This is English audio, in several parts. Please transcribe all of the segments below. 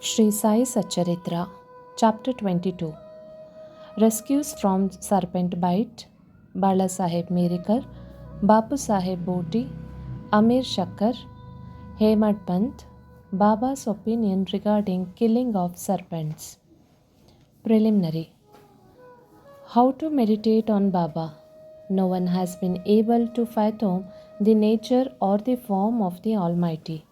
Shri Sai Satcharitra, Chapter 22. Rescues from Serpent-bite, Balasaheb Mirikar, Bapusaheb Buti, Amir Shakkar, Hemadpant, Baba's opinion regarding killing of serpents. Preliminary. How to meditate on Baba? No one has been able to fathom the nature or the form of the Almighty.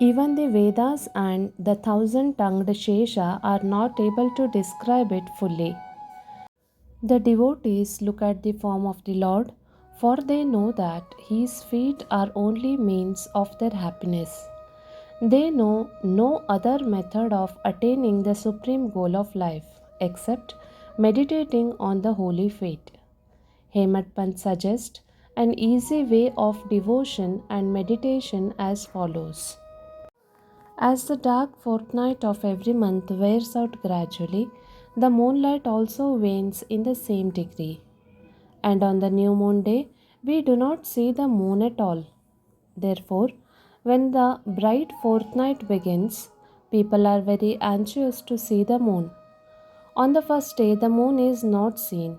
Even the Vedas and the thousand-tongued Shesha are not able to describe it fully. The devotees look at the form of the Lord, for they know that his feet are only means of their happiness. They know no other method of attaining the supreme goal of life except meditating on the holy feet. Hemadpant suggests an easy way of devotion and meditation as follows. As the dark fortnight of every month wears out gradually, the moonlight also wanes in the same degree. And on the new moon day, we do not see the moon at all. Therefore, when the bright fortnight begins, people are very anxious to see the moon. On the first day, the moon is not seen,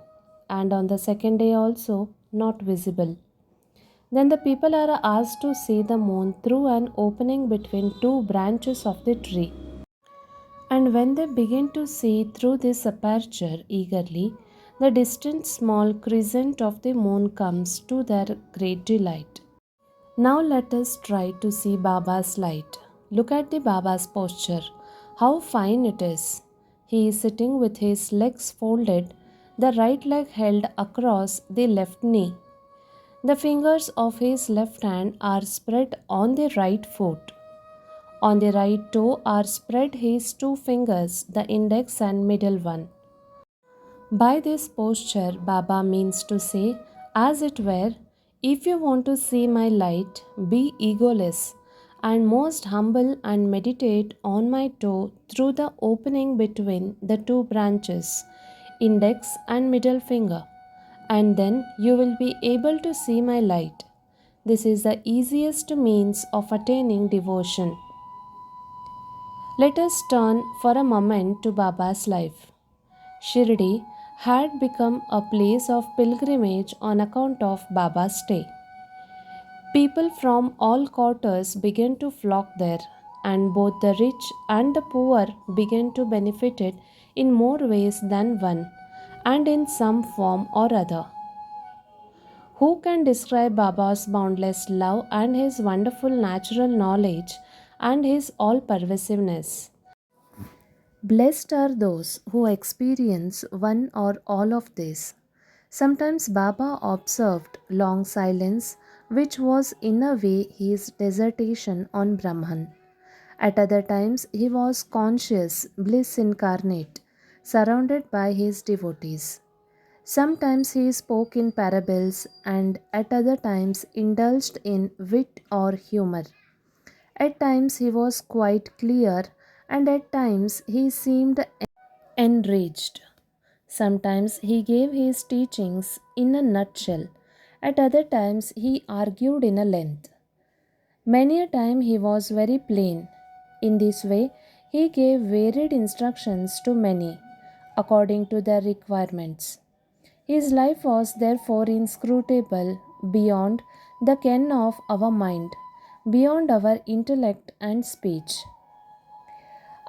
and on the second day also not visible. Then the people are asked to see the moon through an opening between two branches of the tree. And when they begin to see through this aperture eagerly, the distant small crescent of the moon comes to their great delight. Now let us try to see Baba's light. Look at the Baba's posture. How fine it is. He is sitting with his legs folded, the right leg held across the left knee. The fingers of his left hand are spread on the right foot. On the right toe are spread his two fingers, the index and middle one. By this posture, Baba means to say, as it were, if you want to see my light, be egoless and most humble and meditate on my toe through the opening between the two branches, index and middle finger, and then you will be able to see my light. This is the easiest means of attaining devotion. Let us turn for a moment to Baba's life. Shirdi had become a place of pilgrimage on account of Baba's stay. People from all quarters began to flock there, and both the rich and the poor began to benefit it in more ways than one, and in some form or other. Who can describe Baba's boundless love and his wonderful natural knowledge and his all pervasiveness? Blessed are those who experience one or all of this. Sometimes Baba observed long silence, which was in a way his dissertation on Brahman. At other times, he was conscious bliss incarnate, surrounded by his devotees. Sometimes he spoke in parables, and at other times indulged in wit or humor. At times he was quite clear, and at times he seemed enraged. Sometimes he gave his teachings in a nutshell, at other times he argued in a length. Many a time he was very plain. In this way, he gave varied instructions to many, according to their requirements. His life was therefore inscrutable beyond the ken of our mind, beyond our intellect and speech.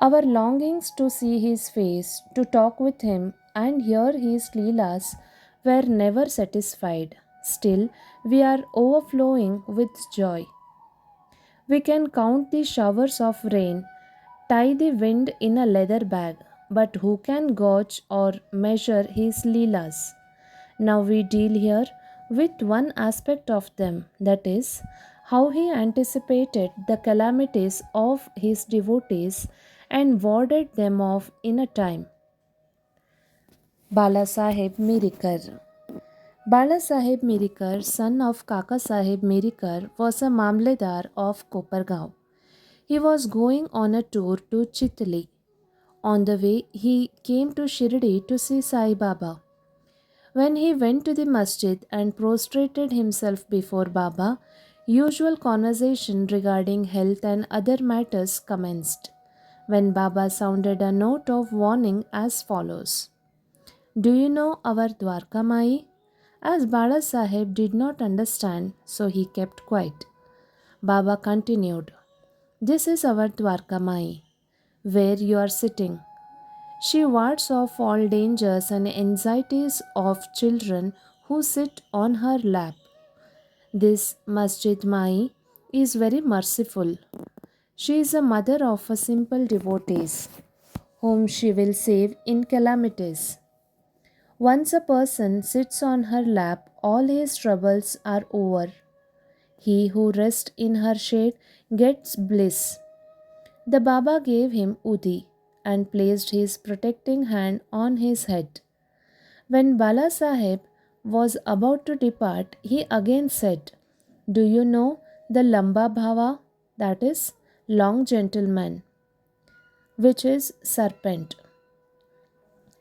Our longings to see his face, to talk with him, and hear his Leelas were never satisfied. Still, we are overflowing with joy. We can count the showers of rain, tie the wind in a leather bag, but who can gauge or measure his Leelas? Now we deal here with one aspect of them, that is, how he anticipated the calamities of his devotees and warded them off in a time. Balasaheb Mirikar. Balasaheb Mirikar, son of Kakasaheb Mirikar, was a Mamledar of Kopargaon. He was going on a tour to Chitli. On the way, he came to Shirdi to see Sai Baba. When he went to the masjid and prostrated himself before Baba, usual conversation regarding health and other matters commenced. when Baba sounded a note of warning as follows. Do you know our Dwarka Mai? As Balasaheb did not understand, so he kept quiet. Baba continued, This is our Dwarka Mai, where you are sitting. She wards off all dangers and anxieties of children who sit on her lap. This Masjid Mai is very merciful. She is a mother of a simple devotees, whom she will save in calamities. Once a person sits on her lap, all his troubles are over. He who rests in her shade gets bliss. The Baba gave him Udi and placed his protecting hand on his head. When Balasaheb was about to depart, he again said, Do you know the Lamba Bhava, that is, long gentleman, which is serpent?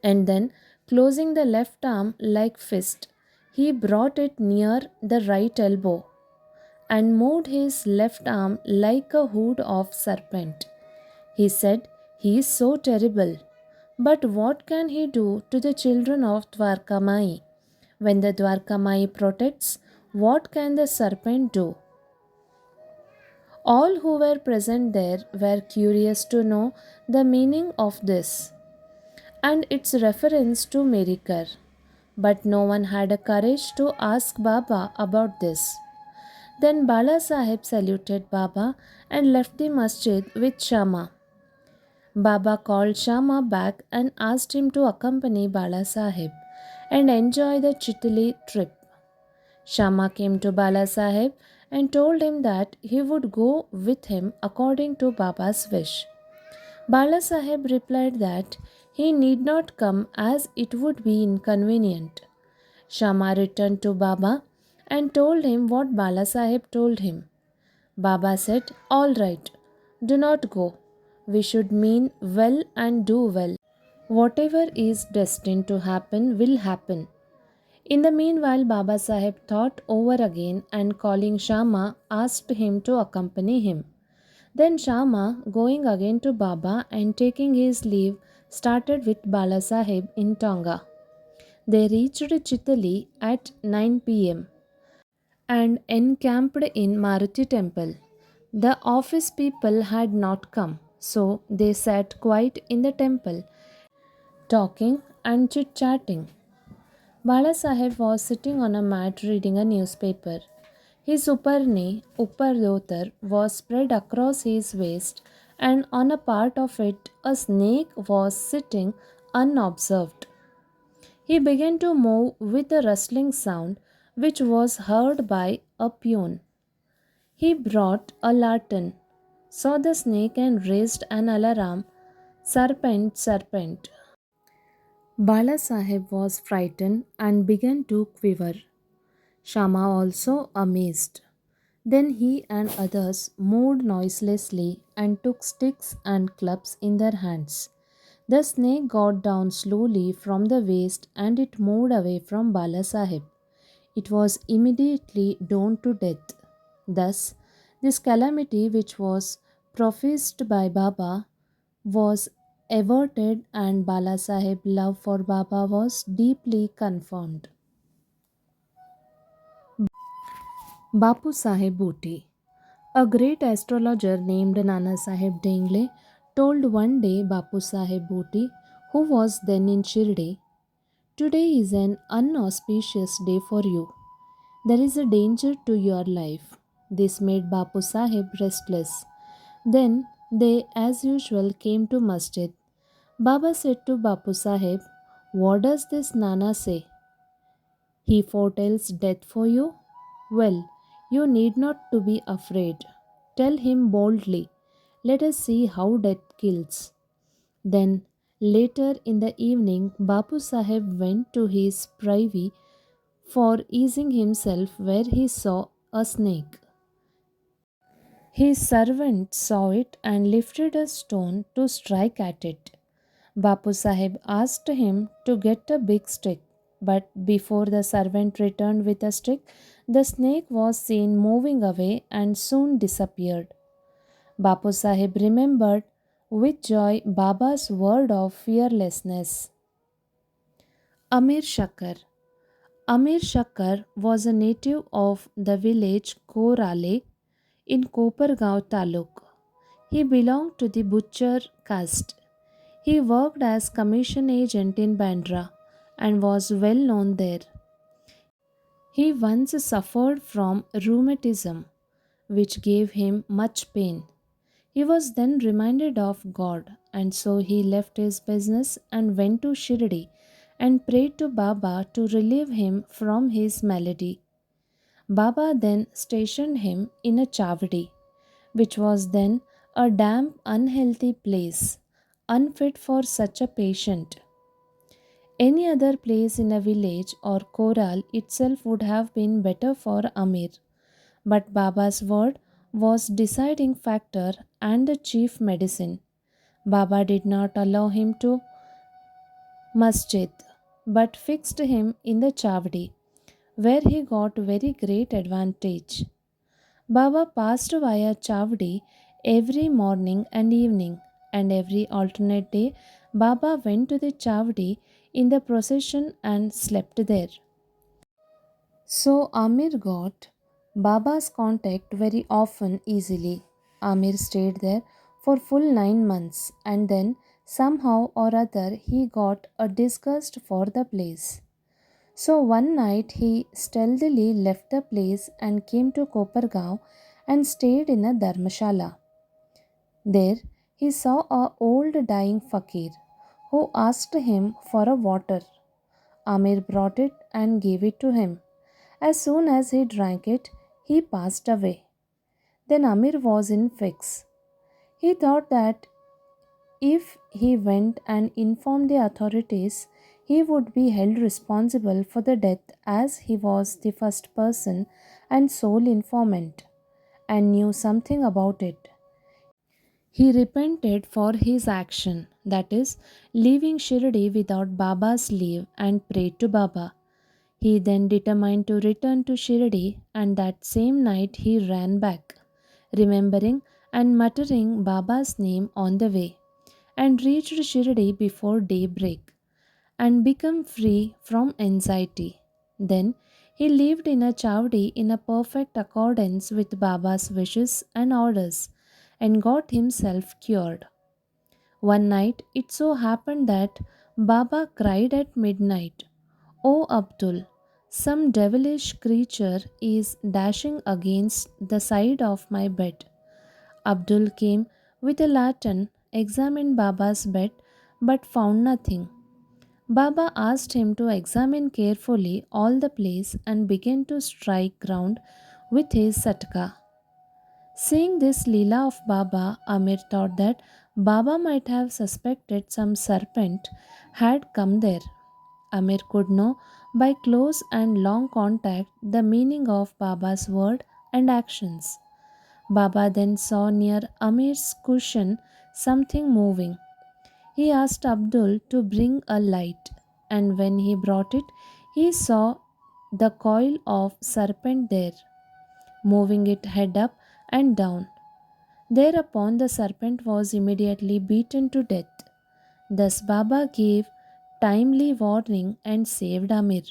And then, closing the left arm like fist, he brought it near the right elbow and moved his left arm like a hood of serpent. He said, He is so terrible. But what can he do to the children of Dwarkamai? When the Dwarkamai protects, what can the serpent do? All who were present there were curious to know the meaning of this and its reference to Mirikar. But no one had a courage to ask Baba about this. Then Bala Sahib saluted Baba and left the masjid with Shama. Baba called Shama back and asked him to accompany Bala Sahib and enjoy the Chitali trip. Shama came to Bala Sahib and told him that he would go with him according to Baba's wish. Bala Sahib replied that he need not come as it would be inconvenient. Shama returned to Baba and told him what Bala Sahib told him. Baba said, All right, do not go. We should mean well and do well. Whatever is destined to happen will happen. In the meanwhile, Baba Sahib thought over again and calling Shama asked him to accompany him. Then Shama, going again to Baba and taking his leave, started with Bala Sahib in Tonga. They reached Chitali at 9 p.m. and encamped in Maruti temple. The office people had not come, so they sat quiet in the temple, talking and chit-chatting. Bala Sahib was sitting on a mat reading a newspaper. His upper dhotar, was spread across his waist, and on a part of it a snake was sitting unobserved. He began to move with a rustling sound which was heard by a peon. He brought a lantern, saw the snake and raised an alarm, Serpent, serpent. Bala Sahib was frightened and began to quiver. Shama also amazed. Then he and others moved noiselessly and took sticks and clubs in their hands. The snake got down slowly from the waist and it moved away from Bala Sahib. It was immediately doomed to death. Thus, this calamity, which was professed by Baba, was averted, and Bala Sahib's love for Baba was deeply confirmed. Bapusaheb Buti. A great astrologer named Nana Sahib Dengle told one day Bapusaheb Buti, who was then in Shirdi, Today is an unauspicious day for you. There is a danger to your life. This made Bapu Sahib restless. Then they, as usual, came to masjid. Baba said to Bapu Sahib, What does this Nana say? He foretells death for you? Well, you need not to be afraid. Tell him boldly. Let us see how death kills. Then, later in the evening, Bapu Sahib went to his privy for easing himself where he saw a snake. His servant saw it and lifted a stone to strike at it. Bapu Sahib asked him to get a big stick, but before the servant returned with a stick, the snake was seen moving away and soon disappeared. Bapu Sahib remembered with joy Baba's word of fearlessness. Amir Shakkar. Amir Shakkar was a native of the village Korale in Kopargaon Taluk. He belonged to the butcher caste. He worked as commission agent in Bandra and was well known there. He once suffered from rheumatism, which gave him much pain. He was then reminded of God, and so he left his business and went to Shirdi and prayed to Baba to relieve him from his malady. Baba then stationed him in a chavdi, which was then a damp, unhealthy place, unfit for such a patient. Any other place in a village or corral itself would have been better for Amir, but Baba's word was deciding factor and the chief medicine. Baba did not allow him to masjid, but fixed him in the chavdi, where he got very great advantage. Baba passed via Chavdi every morning and evening, and every alternate day Baba went to the Chavdi in the procession and slept there. So Amir got Baba's contact very often easily. Amir stayed there for full 9 months, and then somehow or other he got a disgust for the place. So one night he stealthily left the place and came to Kopargaon and stayed in a dharmashala. There he saw a old dying fakir who asked him for a water. Amir brought it and gave it to him. As soon as he drank it, he passed away. Then Amir was in fix. He thought that if he went and informed the authorities, he would be held responsible for the death as he was the first person and sole informant and knew something about it. He repented for his action, that is, leaving Shirdi without Baba's leave, and prayed to Baba. He then determined to return to Shirdi, and that same night he ran back, remembering and muttering Baba's name on the way, and reached Shirdi before daybreak and become free from anxiety. Then he lived in a chowdi in a perfect accordance with Baba's wishes and orders and got himself cured. One night it so happened that Baba cried at midnight, "O Abdul, some devilish creature is dashing against the side of my bed." Abdul came with a lantern, examined Baba's bed, but found nothing. Baba asked him to examine carefully all the place and began to strike ground with his satka. Seeing this Leela of Baba, Amir thought that Baba might have suspected some serpent had come there. Amir could know by close and long contact the meaning of Baba's word and actions. Baba then saw near Amir's cushion something moving. He asked Abdul to bring a light, and when he brought it, he saw the coil of serpent there, moving it head up and down. Thereupon the serpent was immediately beaten to death. Thus Baba gave timely warning and saved Amir.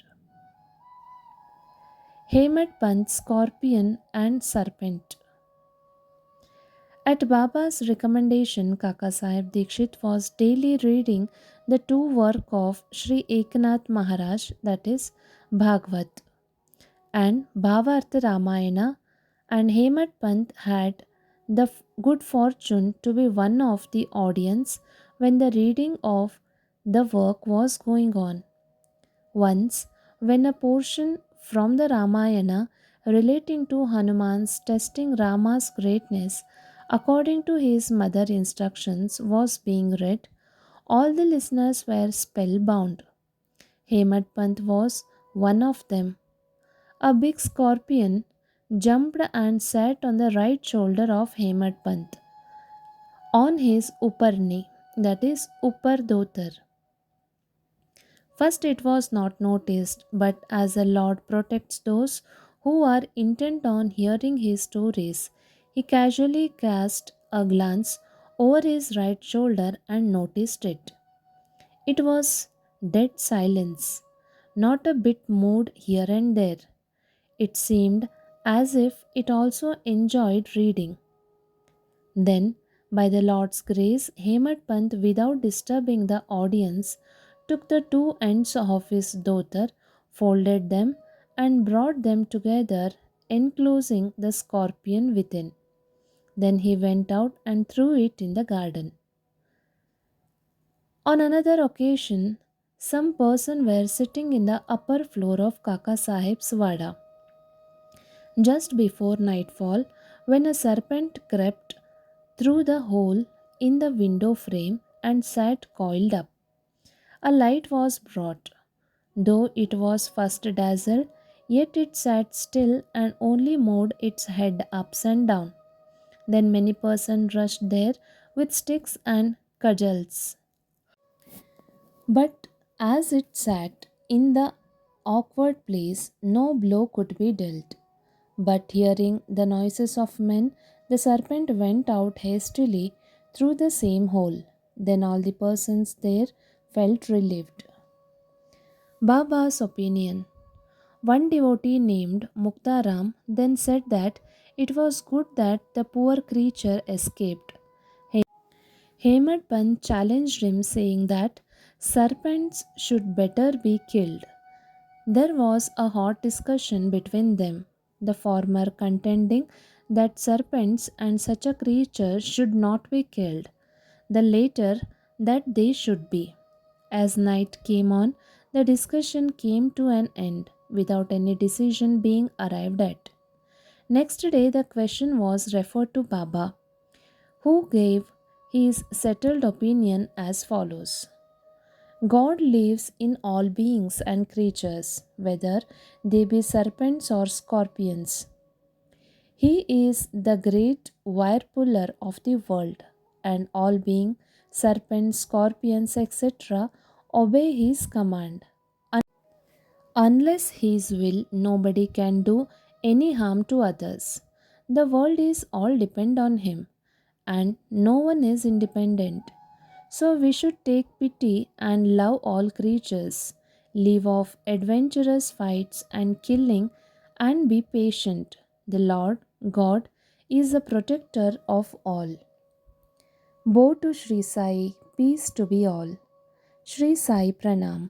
Hemadpant, scorpion and serpent. At Baba's recommendation, Kaka Sahib Dikshit was daily reading the two work of Sri Eknath Maharaj, that is Bhagavad, and Bhavartha Ramayana, and Hemad Pant had the good fortune to be one of the audience when the reading of the work was going on. Once, when a portion from the Ramayana relating to Hanuman's testing Rama's greatness according to his mother instructions was being read, all the listeners were spellbound. Hemad Pant was one of them. A big scorpion jumped and sat on the right shoulder of Hemad Pant, on his upper knee, that is, upper dhotar. First, it was not noticed, but as the Lord protects those who are intent on hearing his stories, he casually cast a glance over his right shoulder and noticed it. It was dead silence, not a bit moved here and there. It seemed as if it also enjoyed reading. Then, by the Lord's grace, Hemadpant, without disturbing the audience, took the two ends of his dhota, folded them, and brought them together, enclosing the scorpion within. Then he went out and threw it in the garden. On another occasion, some person were sitting in the upper floor of Kaka Sahib's vada. Just before nightfall, when a serpent crept through the hole in the window frame and sat coiled up, a light was brought. Though it was first dazzled, yet it sat still and only moved its head ups and down. Then many persons rushed there with sticks and cudgels. But as it sat in the awkward place, no blow could be dealt. But hearing the noises of men, the serpent went out hastily through the same hole. Then all the persons there felt relieved. Baba's opinion. One devotee named Muktaram then said that it was good that the poor creature escaped. Hemadpant challenged him, saying that serpents should better be killed. There was a hot discussion between them, the former contending that serpents and such a creature should not be killed, the latter that they should be. As night came on, the discussion came to an end without any decision being arrived at. Next day, the question was referred to Baba, who gave his settled opinion as follows. God lives in all beings and creatures, whether they be serpents or scorpions. He is the great wire puller of the world, and all being serpents, scorpions, etc., obey his command. Unless his will, nobody can do any harm to others. The world is all depend on him, and no one is independent. So we should take pity and love all creatures, leave off adventurous fights and killing, and be patient. The Lord God is the protector of all. Bow to Shri Sai, peace to be all. Shri Sai Pranam.